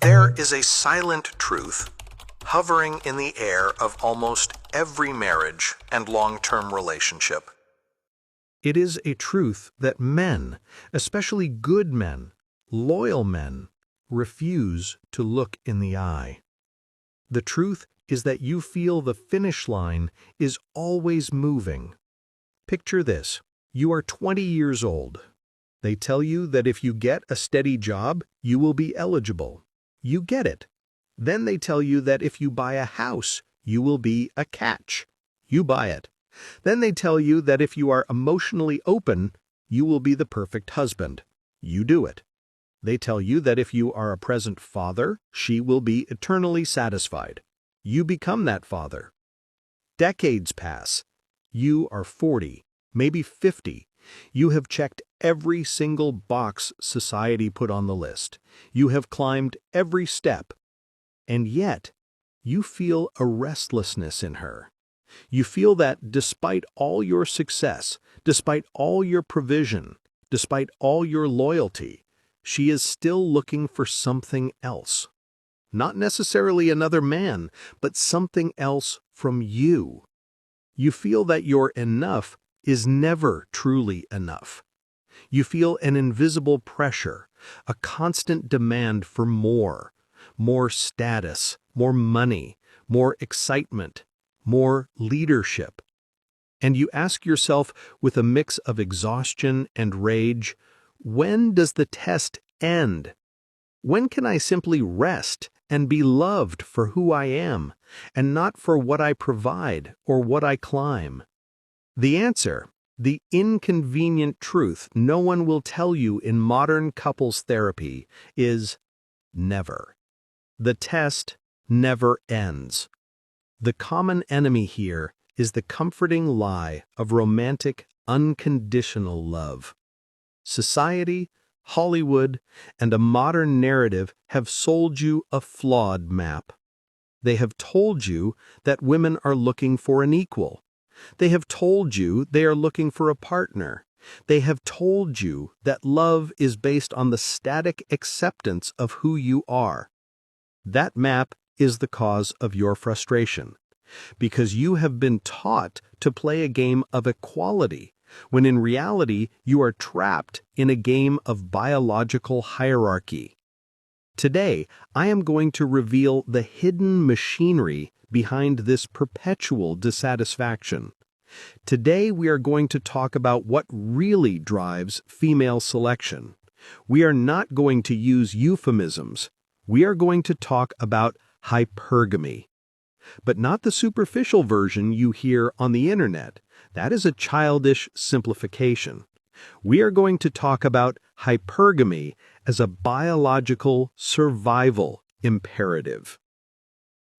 There is a silent truth hovering in the air of almost every marriage and long-term relationship. It is a truth that men, especially good men, loyal men, refuse to look in the eye. The truth is that you feel the finish line is always moving. Picture this. You are 20 years old. They tell you that if you get a steady job, you will be eligible. You get it. Then they tell you that if you buy a house, you will be a catch. You buy it. Then they tell you that if you are emotionally open, you will be the perfect husband. You do it. They tell you that if you are a present father, she will be eternally satisfied. You become that father. Decades pass. You are 40, maybe 50. You have checked every single box society put on the list. You have climbed every step. And yet, you feel a restlessness in her. You feel that despite all your success, despite all your provision, despite all your loyalty, she is still looking for something else. Not necessarily another man, but something else from you. You feel that your enough is never truly enough. You feel an invisible pressure, a constant demand for more status, more money, more excitement, more leadership. And you ask yourself with a mix of exhaustion and rage, when does the test end? When can I simply rest and be loved for who I am, and not for what I provide or what I climb? The answer, the inconvenient truth no one will tell you in modern couples therapy, is never. The test never ends. The common enemy here is the comforting lie of romantic, unconditional love. Society, Hollywood, and a modern narrative have sold you a flawed map. They have told you that women are looking for an equal. They have told you they are looking for a partner. They have told you that love is based on the static acceptance of who you are. That map is the cause of your frustration, because you have been taught to play a game of equality, when in reality you are trapped in a game of biological hierarchy. Today, I am going to reveal the hidden machinery behind this perpetual dissatisfaction. Today, we are going to talk about what really drives female selection. We are not going to use euphemisms. We are going to talk about hypergamy. But not the superficial version you hear on the internet. That is a childish simplification. We are going to talk about hypergamy as a biological survival imperative.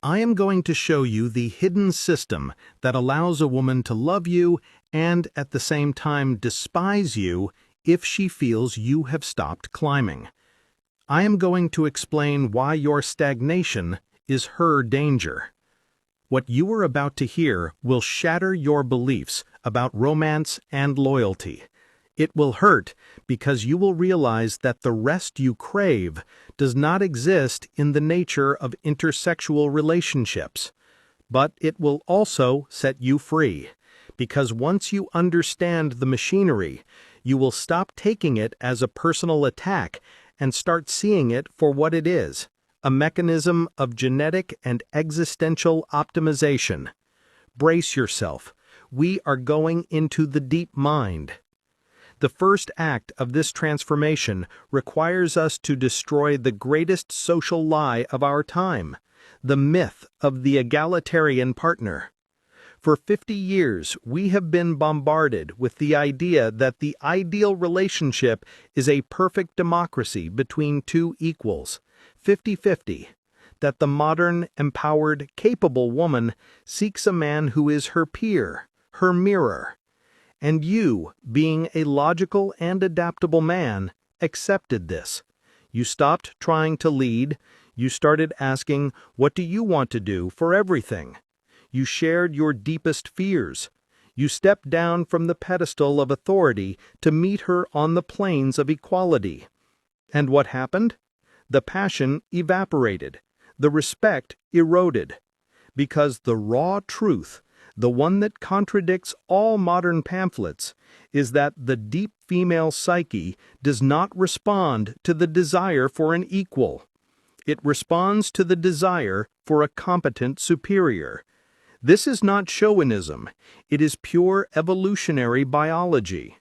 I am going to show you the hidden system that allows a woman to love you and at the same time despise you if she feels you have stopped climbing. I am going to explain why your stagnation is her danger. What you are about to hear will shatter your beliefs about romance and loyalty. It will hurt because you will realize that the rest you crave does not exist in the nature of intersexual relationships. But it will also set you free, because once you understand the machinery, you will stop taking it as a personal attack and start seeing it for what it is, a mechanism of genetic and existential optimization. Brace yourself. We are going into the deep mind. The first act of this transformation requires us to destroy the greatest social lie of our time, the myth of the egalitarian partner. For 50 years, we have been bombarded with the idea that the ideal relationship is a perfect democracy between two equals, 50-50, that the modern, empowered, capable woman seeks a man who is her peer, her mirror. And you, being a logical and adaptable man, accepted this. You stopped trying to lead. You started asking, what do you want to do for everything? You shared your deepest fears. You stepped down from the pedestal of authority to meet her on the plains of equality. And what happened? the passion evaporated, the respect eroded, because the raw truth, the one that contradicts all modern pamphlets, is that the deep female psyche does not respond to the desire for an equal. It responds to the desire for a competent superior. This is not chauvinism, it is pure evolutionary biology.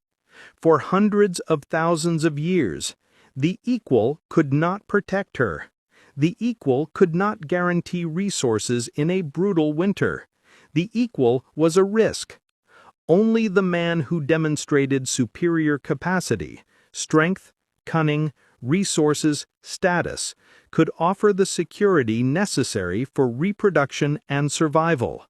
For hundreds of thousands of years, the equal could not protect her. The equal could not guarantee resources in a brutal winter. The equal was a risk. Only the man who demonstrated superior capacity, strength, cunning, resources, status, could offer the security necessary for reproduction and survival.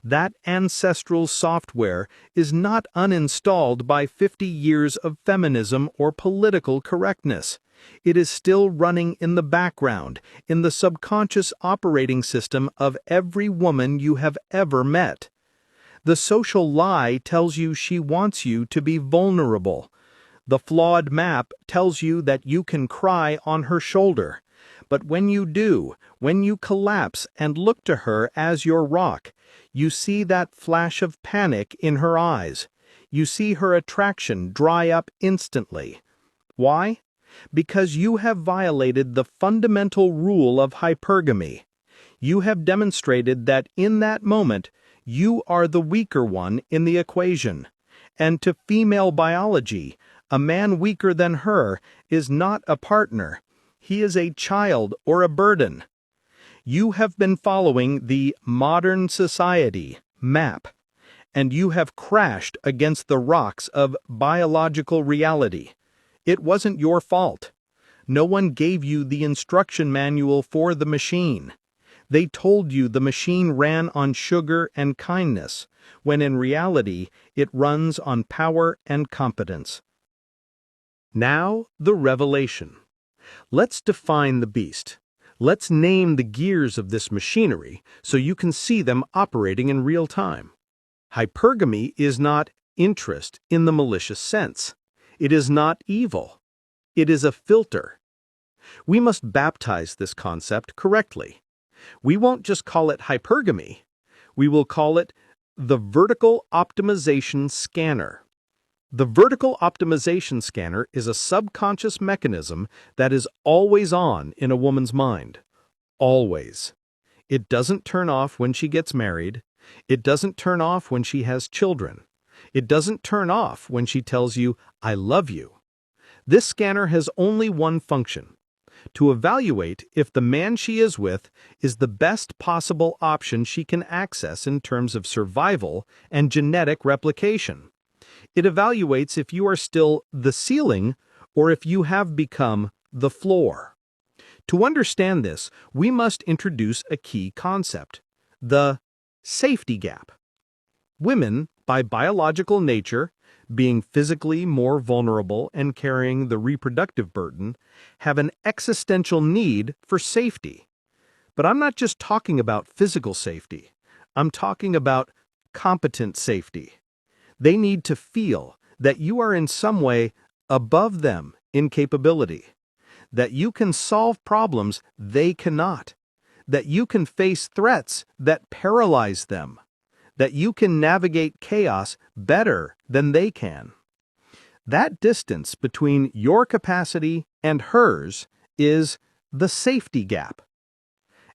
That ancestral software is not uninstalled by 50 years of feminism or political correctness. It is still running in the background, in the subconscious operating system of every woman you have ever met. The social lie tells you she wants you to be vulnerable. The flawed map tells you that you can cry on her shoulder. But when you do, when you collapse and look to her as your rock, you see that flash of panic in her eyes. You see her attraction dry up instantly. Why? Because you have violated the fundamental rule of hypergamy. You have demonstrated that in that moment, you are the weaker one in the equation. And to female biology, a man weaker than her is not a partner. He is a child or a burden. You have been following the modern society map, and you have crashed against the rocks of biological reality. It wasn't your fault. No one gave you the instruction manual for the machine. They told you the machine ran on sugar and kindness, when in reality it runs on power and competence. Now, the revelation. Let's define the beast. Let's name the gears of this machinery so you can see them operating in real time. Hypergamy is not interest in the malicious sense. It is not evil. It is a filter. We must baptize this concept correctly. We won't just call it hypergamy. We will call it the vertical optimization scanner. The vertical optimization scanner is a subconscious mechanism that is always on in a woman's mind. Always. It doesn't turn off when she gets married. It doesn't turn off when she has children. It doesn't turn off when she tells you, "I love you." This scanner has only one function: to evaluate if the man she is with is the best possible option she can access in terms of survival and genetic replication. It evaluates if you are still the ceiling or if you have become the floor. To understand this, we must introduce a key concept: the safety gap. Women, by biological nature, being physically more vulnerable and carrying the reproductive burden, have an existential need for safety. But I'm not just talking about physical safety. I'm talking about competent safety. They need to feel that you are in some way above them in capability, that you can solve problems they cannot, that you can face threats that paralyze them, that you can navigate chaos better than they can. That distance between your capacity and hers is the safety gap.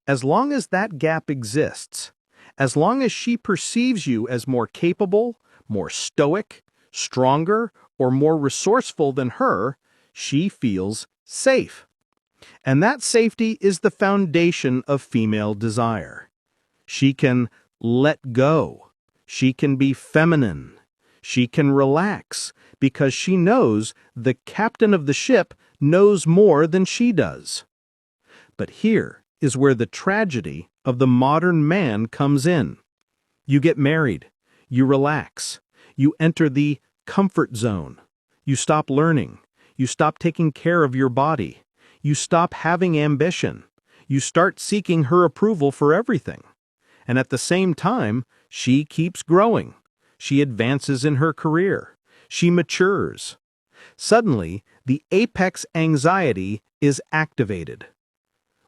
As long as that gap exists, as long as she perceives you as more capable, more stoic, stronger, or more resourceful than her, she feels safe. And that safety is the foundation of female desire. She can let go. She can be feminine. She can relax because she knows the captain of the ship knows more than she does. But here is where the tragedy of the modern man comes in. You get married. You relax. You enter the comfort zone. You stop learning. You stop taking care of your body. You stop having ambition. You start seeking her approval for everything. And at the same time, she keeps growing. She advances in her career. She matures. Suddenly, the apex anxiety is activated.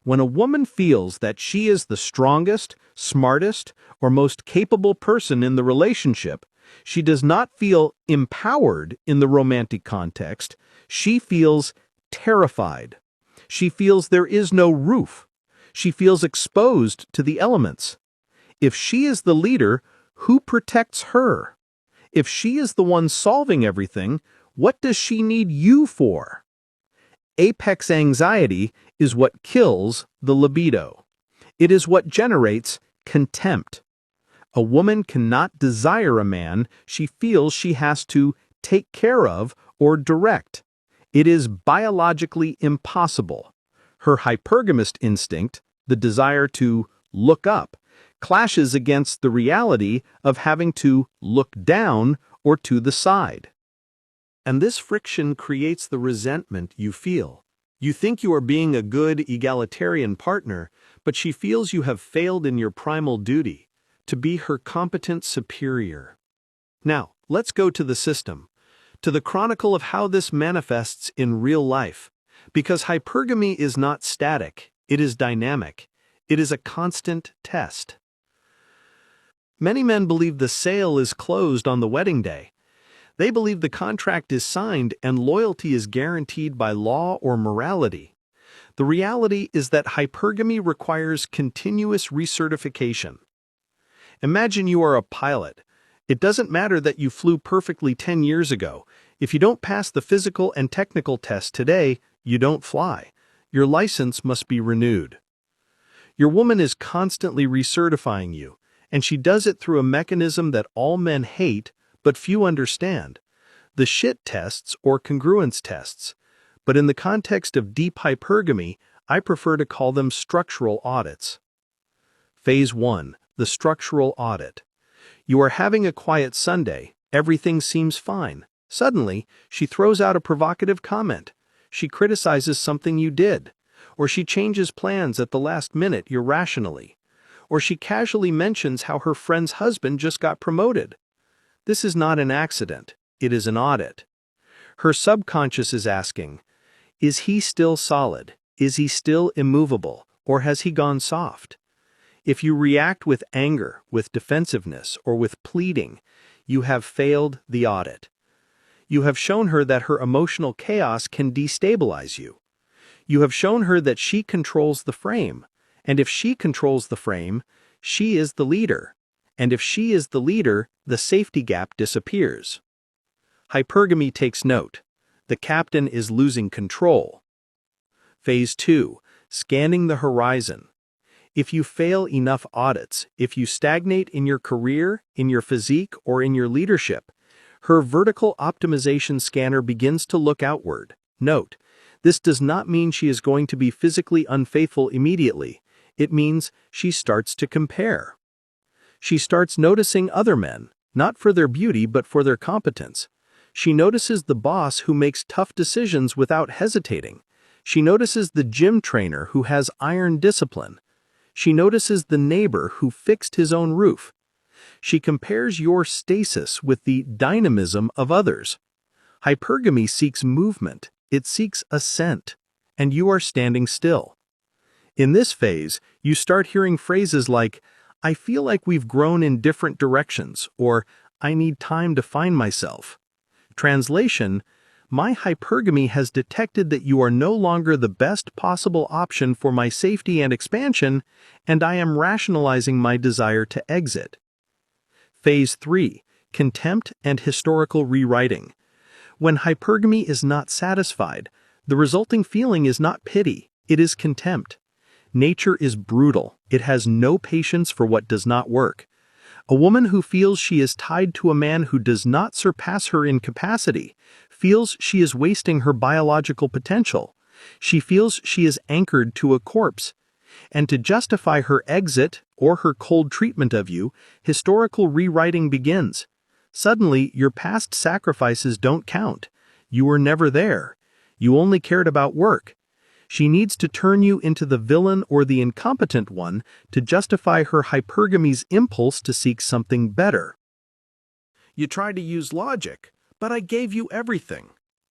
When a woman feels that she is the strongest, smartest, or most capable person in the relationship, she does not feel empowered in the romantic context. She feels terrified. She feels there is no roof. She feels exposed to the elements. If she is the leader, who protects her? If she is the one solving everything, what does she need you for? Apex anxiety is what kills the libido. It is what generates contempt. A woman cannot desire a man she feels she has to take care of or direct. It is biologically impossible. Her hypergamist instinct, the desire to look up, clashes against the reality of having to look down or to the side. And this friction creates the resentment you feel. You think you are being a good egalitarian partner, but she feels you have failed in your primal duty, to be her competent superior. Now, let's go to the system, to the chronicle of how this manifests in real life. Because hypergamy is not static, it is dynamic. It is a constant test. Many men believe the sale is closed on the wedding day. They believe the contract is signed and loyalty is guaranteed by law or morality. The reality is that hypergamy requires continuous recertification. Imagine you are a pilot. It doesn't matter that you flew perfectly 10 years ago. If you don't pass the physical and technical test today, you don't fly. Your license must be renewed. Your woman is constantly recertifying you, and she does it through a mechanism that all men hate but few understand, the shit tests or congruence tests. But in the context of deep hypergamy, I prefer to call them structural audits. Phase 1, the structural audit. You are having a quiet Sunday, everything seems fine. Suddenly, she throws out a provocative comment. She criticizes something you did, or she changes plans at the last minute irrationally, or she casually mentions how her friend's husband just got promoted. This is not an accident, it is an audit. Her subconscious is asking, is he still solid? Is he still immovable? Or has he gone soft? If you react with anger, with defensiveness, or with pleading, you have failed the audit. You have shown her that her emotional chaos can destabilize you. You have shown her that she controls the frame, and if she controls the frame, she is the leader. And if she is the leader, the safety gap disappears. Hypergamy takes note. The captain is losing control. Phase 2, scanning the horizon. If you fail enough audits, if you stagnate in your career, in your physique, or in your leadership, her vertical optimization scanner begins to look outward. Note, this does not mean she is going to be physically unfaithful immediately. It means she starts to compare. She starts noticing other men, not for their beauty but for their competence. She notices the boss who makes tough decisions without hesitating. She notices the gym trainer who has iron discipline. She notices the neighbor who fixed his own roof. She compares your stasis with the dynamism of others. Hypergamy seeks movement, it seeks ascent, and you are standing still. In this phase, you start hearing phrases like, I feel like we've grown in different directions, or I need time to find myself. Translation, my hypergamy has detected that you are no longer the best possible option for my safety and expansion, and I am rationalizing my desire to exit. Phase 3, contempt and historical rewriting. When hypergamy is not satisfied, the resulting feeling is not pity, it is contempt. Nature is brutal. It has no patience for what does not work. A woman who feels she is tied to a man who does not surpass her in capacity feels she is wasting her biological potential. She feels she is anchored to a corpse. And to justify her exit or her cold treatment of you, historical rewriting begins. Suddenly, your past sacrifices don't count. You were never there. You only cared about work. She needs to turn you into the villain or the incompetent one to justify her hypergamy's impulse to seek something better. You tried to use logic, but I gave you everything.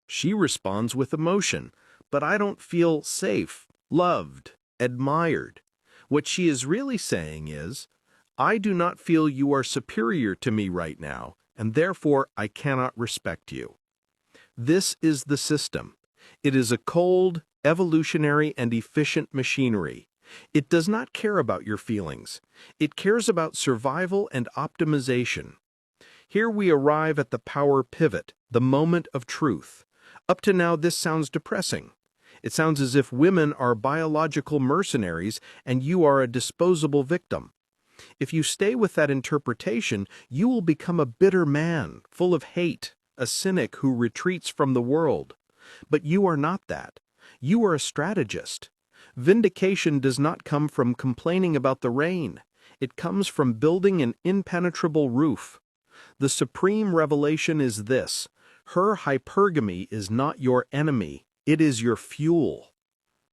She responds with emotion, but I don't feel safe, loved, admired. What she is really saying is, I do not feel you are superior to me right now, and therefore I cannot respect you. This is the system. It is a cold, evolutionary, and efficient machinery. It does not care about your feelings. It cares about survival and optimization. Here we arrive at the power pivot, the moment of truth. Up to now, this sounds depressing. It sounds as if women are biological mercenaries and you are a disposable victim. If you stay with that interpretation, you will become a bitter man, full of hate, a cynic who retreats from the world. But you are not that. You are a strategist. Vindication does not come from complaining about the rain. It comes from building an impenetrable roof. The supreme revelation is this: her hypergamy is not your enemy, it is your fuel.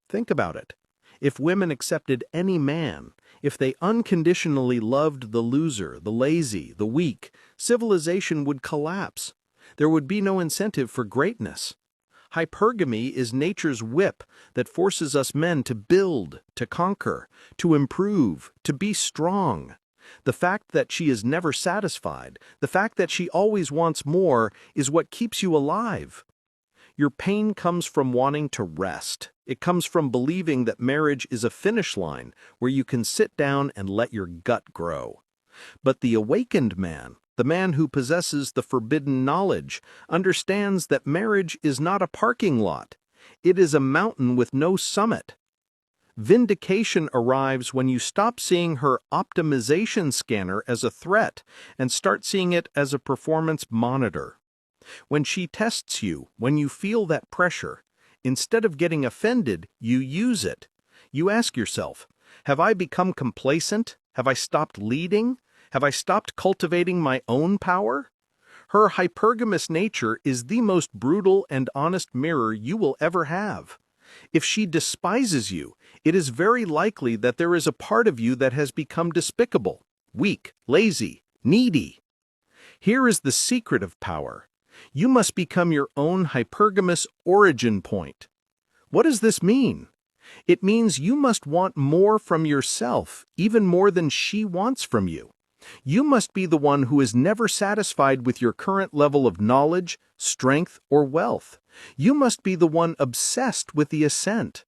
Think about it. If women accepted any man, if they unconditionally loved the loser, the lazy, the weak, civilization would collapse. There would be no incentive for greatness. Hypergamy is nature's whip that forces us men to build, to conquer, to improve, to be strong. The fact that she is never satisfied, the fact that she always wants more, is what keeps you alive. Your pain comes from wanting to rest. It comes from believing that marriage is a finish line where you can sit down and let your gut grow. But the awakened man, the man who possesses the forbidden knowledge, understands that marriage is not a parking lot. It is a mountain with no summit. Vindication arrives when you stop seeing her optimization scanner as a threat and start seeing it as a performance monitor. When she tests you, when you feel that pressure, instead of getting offended, you use it. You ask yourself, have I become complacent? Have I stopped leading? Have I stopped cultivating my own power? Her hypergamous nature is the most brutal and honest mirror you will ever have. If she despises you, it is very likely that there is a part of you that has become despicable, weak, lazy, needy. Here is the secret of power. You must become your own hypergamous origin point. What does this mean? It means you must want more from yourself, even more than she wants from you. You must be the one who is never satisfied with your current level of knowledge, strength, or wealth. You must be the one obsessed with the ascent.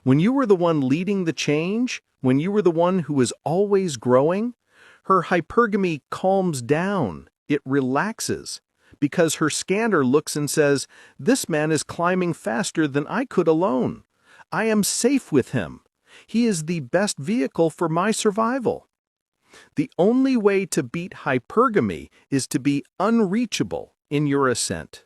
When you were the one leading the change, when you were the one who is always growing, her hypergamy calms down, it relaxes, because her scanner looks and says, this man is climbing faster than I could alone. I am safe with him. He is the best vehicle for my survival. The only way to beat hypergamy is to be unreachable in your ascent.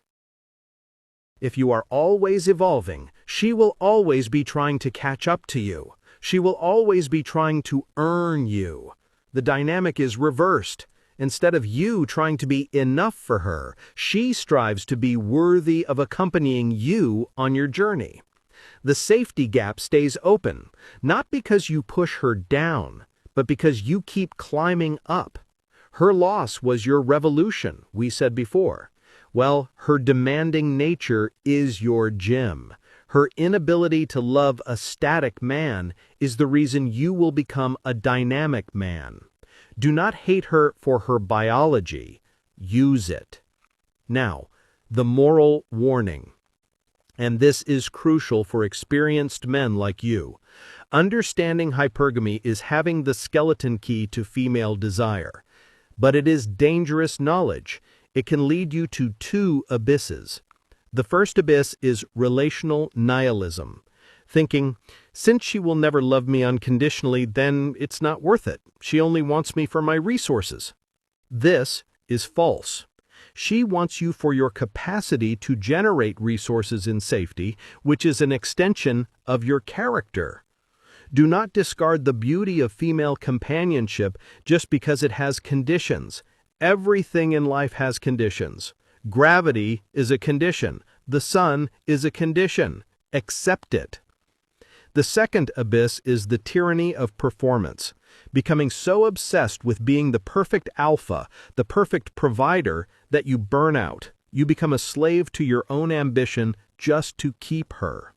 If you are always evolving, she will always be trying to catch up to you. She will always be trying to earn you. The dynamic is reversed. Instead of you trying to be enough for her, she strives to be worthy of accompanying you on your journey. The safety gap stays open, not because you push her down, but because you keep climbing up. Her loss was your revolution, we said before. Well, her demanding nature is your gym. Her inability to love a static man is the reason you will become a dynamic man. Do not hate her for her biology. Use it. Now, the moral warning. And this is crucial for experienced men like you. Understanding hypergamy is having the skeleton key to female desire. But it is dangerous knowledge. It can lead you to two abysses. The first abyss is relational nihilism. Thinking, since she will never love me unconditionally, then it's not worth it. She only wants me for my resources. This is false. She wants you for your capacity to generate resources in safety, which is an extension of your character. Do not discard the beauty of female companionship just because it has conditions. Everything in life has conditions. Gravity is a condition. The sun is a condition. Accept it. The second abyss is the tyranny of performance, becoming so obsessed with being the perfect alpha, the perfect provider, that you burn out. You become a slave to your own ambition just to keep her.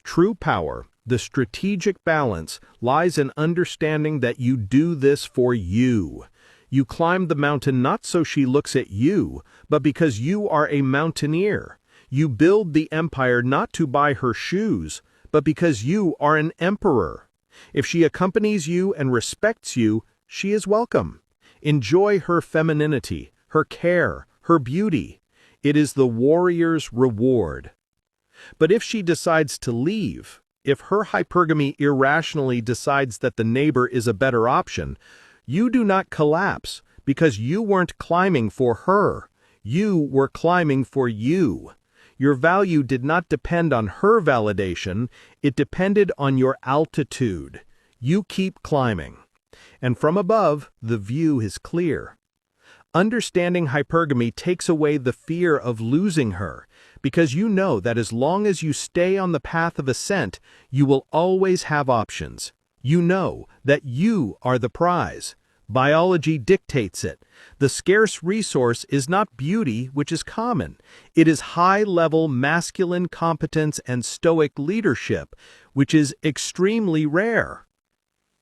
True power, the strategic balance, lies in understanding that you do this for you. You climb the mountain not so she looks at you, but because you are a mountaineer. You build the empire not to buy her shoes, but because you are an emperor. If she accompanies you and respects you, she is welcome. Enjoy her femininity, her care, her beauty. It is the warrior's reward. But if she decides to leave, if her hypergamy irrationally decides that the neighbor is a better option, you do not collapse because you weren't climbing for her. You were climbing for you. Your value did not depend on her validation, it depended on your altitude. You keep climbing. And from above, the view is clear. Understanding hypergamy takes away the fear of losing her, because you know that as long as you stay on the path of ascent, you will always have options. You know that you are the prize. Biology dictates it. The scarce resource is not beauty, which is common. It is high-level masculine competence and stoic leadership, which is extremely rare.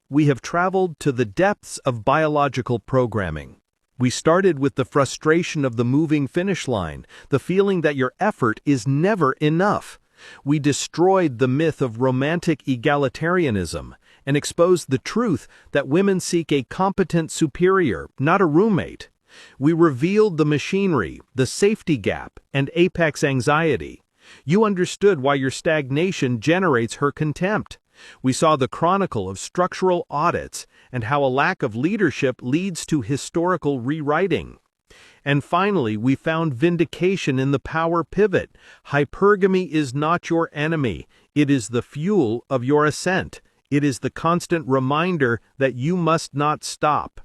We have traveled to the depths of biological programming. We started with the frustration of the moving finish line, the feeling that your effort is never enough. We destroyed the myth of romantic egalitarianism and exposed the truth that women seek a competent superior, not a roommate. We revealed the machinery, the safety gap, and apex anxiety. You understood why your stagnation generates her contempt. We saw the chronicle of structural audits and how a lack of leadership leads to historical rewriting. And finally, we found vindication in the power pivot. Hypergamy is not your enemy. It is the fuel of your ascent. It is the constant reminder that you must not stop.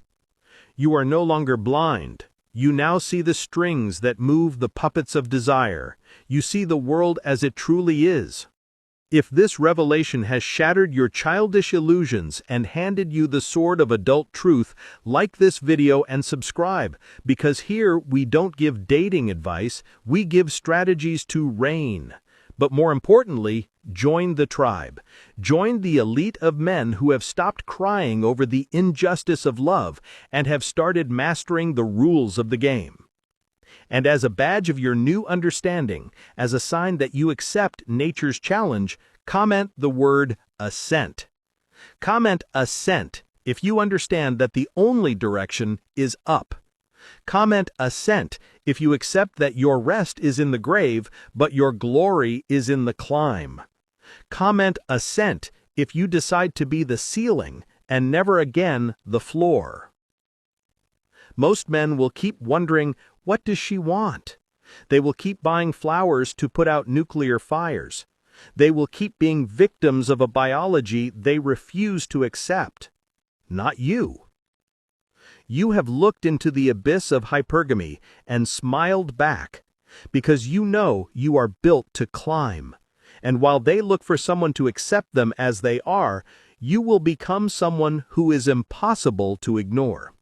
You are no longer blind. You now see the strings that move the puppets of desire. You see the world as it truly is. If this revelation has shattered your childish illusions and handed you the sword of adult truth, like this video and subscribe, because here we don't give dating advice, we give strategies to reign. But more importantly, join the tribe. Join the elite of men who have stopped crying over the injustice of love and have started mastering the rules of the game. And as a badge of your new understanding, as a sign that you accept nature's challenge, comment the word ascent. Comment ascent if you understand that the only direction is up. Comment ascent if you accept that your rest is in the grave, but your glory is in the climb. Comment ascent if you decide to be the ceiling and never again the floor. Most men will keep wondering, what does she want? They will keep buying flowers to put out nuclear fires. They will keep being victims of a biology they refuse to accept. Not you. You have looked into the abyss of hypergamy and smiled back, because you know you are built to climb. And while they look for someone to accept them as they are, you will become someone who is impossible to ignore.